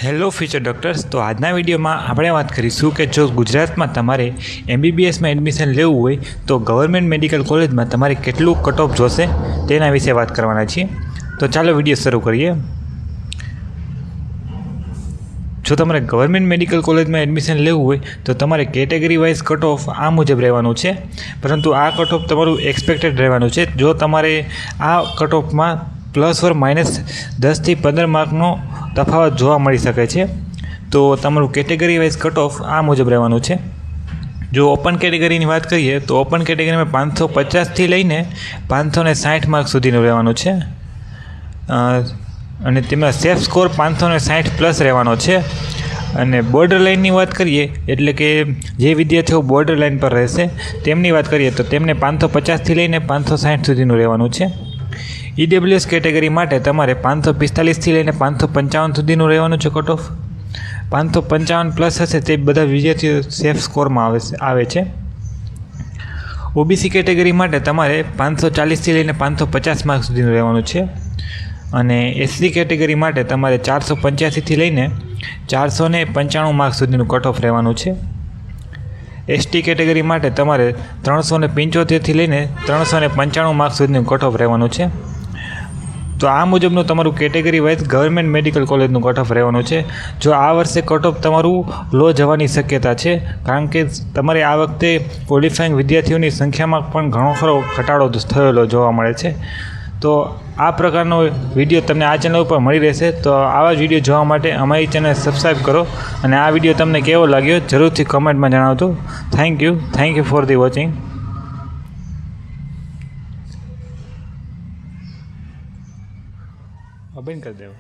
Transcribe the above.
Hello future doctors. તો આજના વિડીયોમાં આપણે વાત કરીશું કે જો ગુજરાતમાં તમારે એમબીબીએસમાં એડમિશન લેવું હોય તો ગવર્મેન્ટ મેડિકલ કોલેજમાં તમારે કેટલું કટ ઓફ જોશે તેના વિશે વાત કરવાના છીએ। તો ચાલો વિડીયો શરૂ કરીએ। જો તમારે ગવર્મેન્ટ મેડિકલ કોલેજમાં એડમિશન લેવું હોય તો તમારે કેટેગરી વાઇઝ કટ ઓફ આ મુજબ રહેવાનું છે, પરંતુ આ કટ ઓફ તમારું એક્સપેક્ટેડ રહેવાનું છે। જો તમારે આ કટ ઓફમાં પ્લસ ઓર માઇનસ 10થી 15 માર્કનો તફાવત જોવા મળી શકે છે, તો તમારું કેટેગરી વાઇઝ કટ ઓફ આ મુજબ રહેવાનું છે। જો ઓપન કેટેગરીની વાત કરીએ તો ઓપન કેટેગરીમાં 550થી લઈને 560 માર્ક સુધીનું રહેવાનું છે, અને તેમાં સેફ સ્કોર 560 પ્લસ રહેવાનો છે। અને બોર્ડર લાઇનની વાત કરીએ એટલે કે જે વિદ્યાર્થીઓ બોર્ડર લાઇન પર રહેશે તેમની વાત કરીએ તો તેમને 550થી લઈને 560 સુધીનું રહેવાનું છે। ઈડબ્લ્યુએસ કેટેગરી માટે તમારે 545થી લઈને 555 સુધીનું રહેવાનું છે કટ ઓફ। 555 પ્લસ હશે તે બધા વિદ્યાર્થીઓ સેફ સ્કોરમાં આવે છે। ઓબીસી કેટેગરી માટે તમારે 540થી લઈને 550 માર્ક સુધીનું રહેવાનું છે, અને એસસી કેટેગરી માટે તમારે 485થી લઈને 495 માર્ક સુધીનું કટ ઓફ રહેવાનું છે। એસટી કેટેગરી માટે તમારે 375થી લઈને 395 માર્ક સુધીનું કટ ઓફ રહેવાનું છે। તો આ મુજબનું તમારું કેટેગરી વાઇઝ ગવર્મેન્ટ મેડિકલ કોલેજનું કટ ઓફ રહેવાનું છે। જો આ વર્ષે કટ ઓફ તમારું લો જવાની શક્યતા છે, કારણ કે તમારે આ વખતે ક્વોલિફાઈંગ વિદ્યાર્થીઓની સંખ્યામાં પણ ઘણો ખરો ઘટાડો થયેલો જોવા મળે છે। તો આ પ્રકારનો વિડીયો તમને આ ચેનલ ઉપર મળી રહેશે। તો આવા જ વિડીયો જોવા માટે અમારી ચેનલ સબસ્ક્રાઈબ કરો, અને આ વિડીયો તમને કેવો લાગ્યો જરૂરથી કમેન્ટમાં જણાવજો। Thank you for the watching. બંધ કરી દેવો।